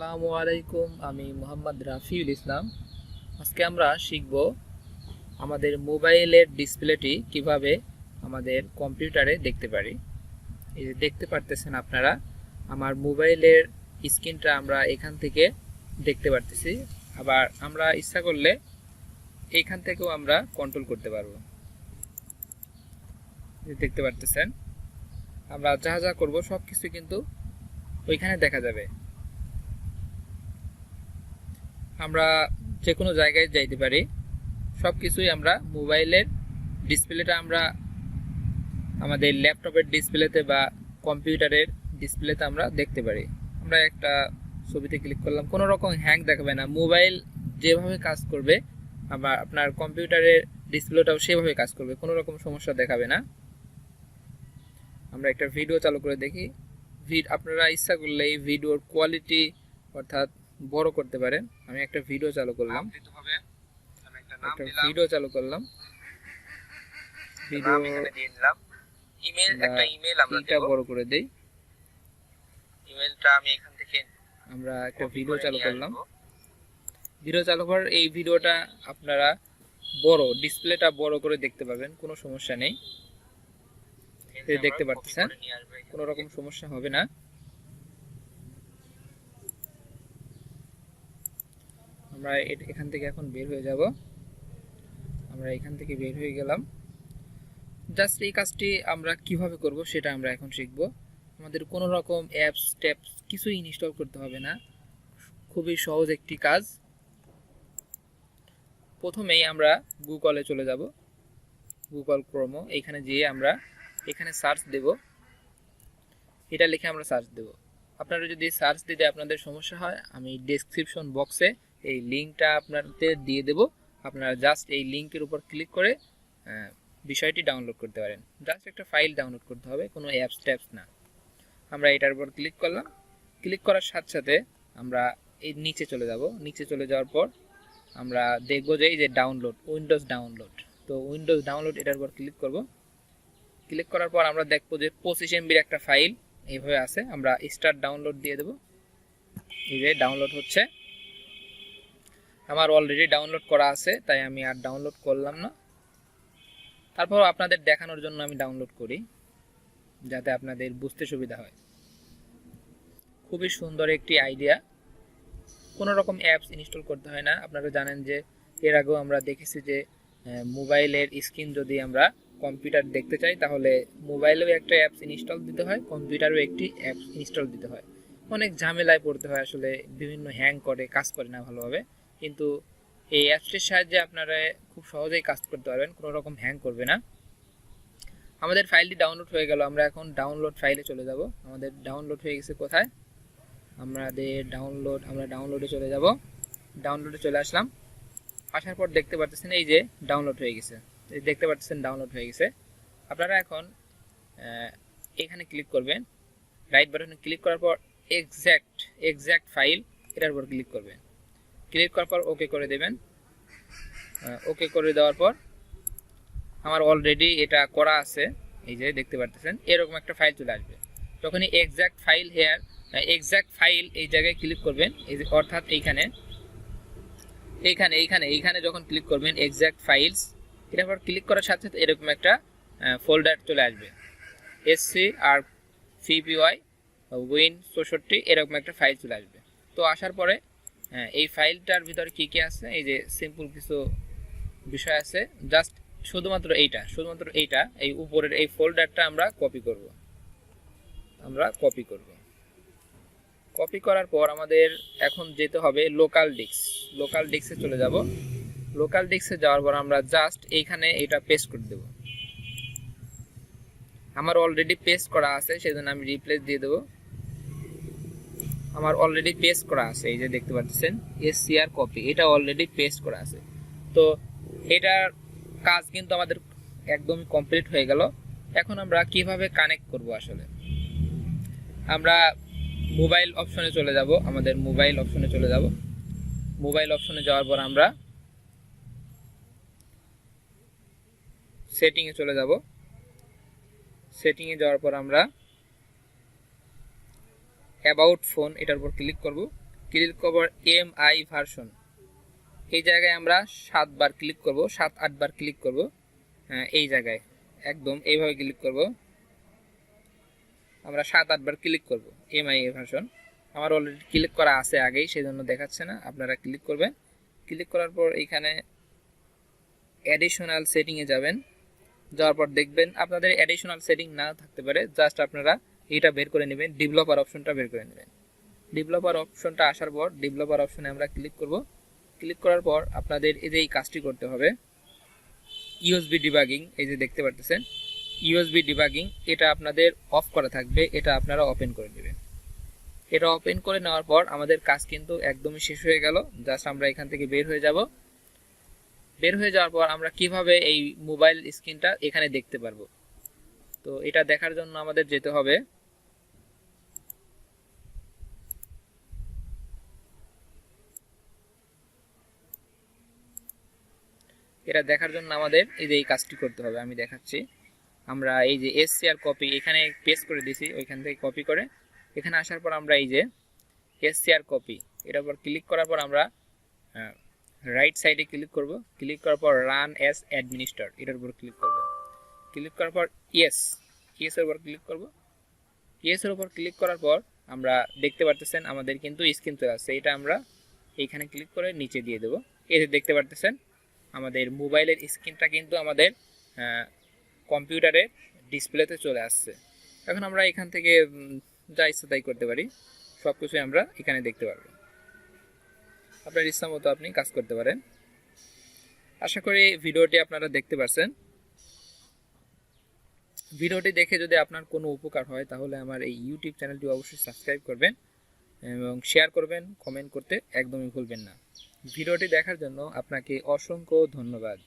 আসসালামু আলাইকুম। আমি মোহাম্মদ রাফিউল ইসলাম। আজকে আমরা শিখব আমাদের মোবাইলের ডিসপ্লেটি কিভাবে আমাদের কম্পিউটারে দেখতে পারি। এই যে দেখতে পারতেছেন আপনারা, আমার মোবাইলের স্ক্রিনটা আমরা এখান থেকে দেখতে পারতেছি। আবার আমরা ইচ্ছা করলে এইখান থেকেও আমরা কন্ট্রোল করতে পারবো। দেখতে পারতেছেন, আমরা যা যা করবো সব কিছু কিন্তু ওইখানে দেখা যাবে। আমরা যে কোনো জায়গায় যাইতে পারি, সব কিছুই আমরা মোবাইলের ডিসপ্লেটা আমরা আমাদের ল্যাপটপের ডিসপ্লেতে বা কম্পিউটারের ডিসপ্লেতে আমরা দেখতে পারি। আমরা একটা ছবিতে ক্লিক করলাম, কোনো রকম হ্যাং দেখাবে না। মোবাইল যেভাবে কাজ করবে আবার আপনার কম্পিউটারের ডিসপ্লেটাও সেভাবে কাজ করবে, কোনো রকম সমস্যা দেখাবে না। আমরা একটা ভিডিও চালু করে দেখি। আপনারা ইচ্ছা করলে এই ভিডিওর কোয়ালিটি অর্থাৎ বড় করতে পারেন। আমি একটা ভিডিও চালু করলাম, ভিডিওটা বড় করে দেই। আমরা একটা ভিডিও চালু করলাম। ভিডিও চালু করার এই ভিডিওটা আপনারা বড়, ডিসপ্লেটা বড় করে দেখতে পাবেন, কোনো সমস্যা নেই। দেখতে পাচ্ছেন, কোনো রকম সমস্যা হবে না। আমরা এখান থেকে এখন বের হয়ে যাব। আমরা এখান থেকে বের হয়ে গেলাম। জাস্ট এই কাজটি আমরা কিভাবে করব সেটা আমরা এখন শিখব। আমাদের কোনো রকম অ্যাপস ট্যাপস কিছুই ইনস্টল করতে হবে না, খুবই সহজ একটি কাজ। প্রথমেই আমরা গুগলে চলে যাব, গুগল ক্রোম। এইখানে যেয়ে আমরা এখানে সার্চ দেব, এটা লিখে আমরা সার্চ দেব। আপনারা যদি সার্চ দিতে আপনাদের সমস্যা হয়, আমি ডেসক্রিপশন বক্সে এই লিঙ্কটা আপনাদের দিয়ে দেব। আপনারা জাস্ট এই লিঙ্কের উপর ক্লিক করে বিষয়টি ডাউনলোড করতে পারেন। জাস্ট একটা ফাইল ডাউনলোড করতে হবে, কোনো অ্যাপস ট্যাপস না। আমরা এটার উপর ক্লিক করলাম। ক্লিক করার সাথে সাথে আমরা এই নিচে চলে যাব। নিচে চলে যাওয়ার পর আমরা দেখব যে এই যে ডাউনলোড, উইন্ডোজ ডাউনলোড। তো উইন্ডোজ ডাউনলোড এটার উপর ক্লিক করব। ক্লিক করার পর আমরা দেখব যে 25 MBর একটা ফাইল এইভাবে আছে। আমরা স্টার্ট ডাউনলোড দিয়ে দেব। এই যে ডাউনলোড হচ্ছে, আমার অলরেডি ডাউনলোড করা আছে, তাই আমি আর ডাউনলোড করলাম না। তারপর আপনাদের দেখানোর জন্য আমি ডাউনলোড করি, যাতে আপনাদের বুঝতে সুবিধা হয়। খুবই সুন্দর একটি আইডিয়া, কোনো রকম অ্যাপস ইনস্টল করতে হয় না। আপনারা জানেন যে এর আগেও আমরা দেখেছি যে মোবাইলের স্ক্রিন যদি আমরা কম্পিউটার দেখতে চাই, তাহলে মোবাইলেও একটা অ্যাপস ইনস্টল দিতে হয়, কম্পিউটারেও একটি অ্যাপস ইনস্টল দিতে হয়। অনেক ঝামেলায় পড়তে হয়, আসলে বিভিন্ন হ্যাং করে, কাজ করে না ভালোভাবে। কিন্তু এই অ্যাপসটির সাহায্যে আপনারা খুব সহজেই কাজ করতে পারবেন, কোনো রকম হ্যাং করবে না। আমাদের ফাইলটি ডাউনলোড হয়ে গেল। আমরা এখন ডাউনলোড ফাইলে চলে যাব। আমাদের ডাউনলোড হয়ে গেছে কোথায়? আমরা ডাউনলোডে চলে যাব। ডাউনলোডে চলে আসলাম। আসার পর দেখতে পাচ্ছেন এই যে ডাউনলোড হয়ে গেছে। দেখতে পাচ্ছেন ডাউনলোড হয়ে গেছে। আপনারা এখন এখানে ক্লিক করবেন, রাইট বাটনে ক্লিক করার পর এক্সাক্ট ফাইল এটার উপর ক্লিক করবেন। ক্লিক করার পর ওকে করে দেবেন। ওকে করে দেওয়ার পর আমার অলরেডি এটা করা আছে, এই যে দেখতে পাচ্ছেন এরকম একটা ফাইল চলে আসবে। যখনই এক্সাক্ট ফাইল এই জায়গায় ক্লিক করবেন, এই যে অর্থাৎ এইখানে যখন ক্লিক করবেন এক্সাক্ট ফাইলস, এটার পর ক্লিক করার সাথে সাথে এরকম একটা ফোল্ডার চলে আসবে, SCRPY Win64 এরকম একটা ফাইল চলে আসবে। তো আসার পরে এই ফাইলটার ভিতরে কি কি আছে, এই যে সিম্পল কিছু বিষয় আছে। জাস্ট শুধুমাত্র এইটা এই উপরের এই ফোল্ডারটা আমরা কপি করব। কপি করার পর আমাদের এখন যেতে হবে লোকাল ডিস্কে চলে যাব। লোকাল ডিস্কে যাওয়ার পর আমরা জাস্ট এইখানে এটা পেস্ট করে দেব। আমার অলরেডি পেস্ট করা আছে, সেজন্য আমি রিপ্লেস দিয়ে দেব। আমার অলরেডি পেস্ট করা আছে, এই যে দেখতে পাচ্ছেন SCR কপি, এটা অলরেডি পেস্ট করা আছে। তো এটার কাজ কিন্তু আমাদের একদম কমপ্লিট হয়ে গেল। এখন আমরা কিভাবে কানেক্ট করব, আসলে আমরা মোবাইল অপশনে চলে যাব। মোবাইল অপশনে যাওয়ার পর আমরা সেটিংয়ে চলে যাব। সেটিংয়ে যাওয়ার পর আমরা অ্যাবাউট ফোন এটার উপর ক্লিক করব। ক্লিক করব এমআই ভার্সন। এই জায়গায় আমরা 7 বার ক্লিক করব, 7-8 বার ক্লিক করব। এই জায়গায় একদম এইভাবে ক্লিক করব, আমরা 7-8 বার ক্লিক করব এমআই ভার্সন। আমার অলরেডি ক্লিক করা আছে আগেই, সেজন্য দেখাচ্ছে না। আপনারা ক্লিক করবেন, ক্লিক করার পর এইখানে অ্যাডিশনাল সেটিংয়ে যাবেন। যাওয়ার পর দেখবেন আপনাদের অ্যাডিশনাল সেটিং না থাকতে পারে, জাস্ট আপনারা এটা বের করে নেবেন, ডেভেলপার অপশনটা বের করে নেবেন। ডেভেলপার অপশনটা আসার পর ডেভেলপার অপশনে আমরা ক্লিক করব। ক্লিক করার পর আপনাদের এই যে এই কাজটি করতে হবে, ইউএসবি ডিবাগিং, এই যে দেখতে পাচ্ছেন ইউএসবি ডিবাগিং, এটা আপনাদের অফ করা থাকবে, এটা আপনারা ওপেন করে নেবেন। এটা ওপেন করে নেওয়ার পর আমাদের কাজ কিন্তু একদমই শেষ হয়ে গেল। জাস্ট আমরা এখান থেকে বের হয়ে যাব। বের হয়ে যাওয়ার পর আমরা কিভাবে এই মোবাইল স্ক্রিনটা এখানে দেখতে পারবো, তো এটা দেখার জন্য আমাদের যেতে হবে এটা দেখার জন্য আমাদের এই যে এই কাজটি করতে হবে, আমি দেখাচ্ছি। আমরা এই যে এসসিআর কপি এখানে পেস্ট করে দিয়েছি, ওইখান থেকে কপি করে এখানে আসার পর আমরা এই যে এসসিআর কপি এটার উপর ক্লিক করার পর আমরা রাইট সাইডে ক্লিক করব। ক্লিক করার পর রান অ্যাজ অ্যাডমিনিস্ট্রেটর এটার উপর ক্লিক করব। ক্লিক করার পর ইয়েস এর উপর ক্লিক করব। এর উপর ক্লিক করার পর আমরা দেখতে পারতেছেন আমাদের কিন্তু স্ক্রিন চলে আসছে, এটা আমরা এইখানে ক্লিক করে নিচে দিয়ে দেব। এই যে দেখতে পারতেছেন আমাদের মোবাইলের স্ক্রিনটা কিন্তু আমাদের কম্পিউটারের ডিসপ্লেতে চলে আসছে। এখন আমরা এখান থেকে যা ইচ্ছা তাই করতে পারি, সব কিছুই আমরা এখানে দেখতে পারবো। আপনার ইচ্ছা মতো আপনি কাজ করতে পারেন। আশা করি ভিডিওটি আপনারা দেখতে পাচ্ছেন। ভিডিওটি দেখে যদি আপনার কোনো উপকার হয় তাহলে আমার এই ইউটিউব চ্যানেলটি অবশ্যই সাবস্ক্রাইব করবেন এবং শেয়ার করবেন, কমেন্ট করতে একদমই ভুলবেন না। ভিডিওটি দেখার জন্য আপনাকে অসংখ্য ধন্যবাদ।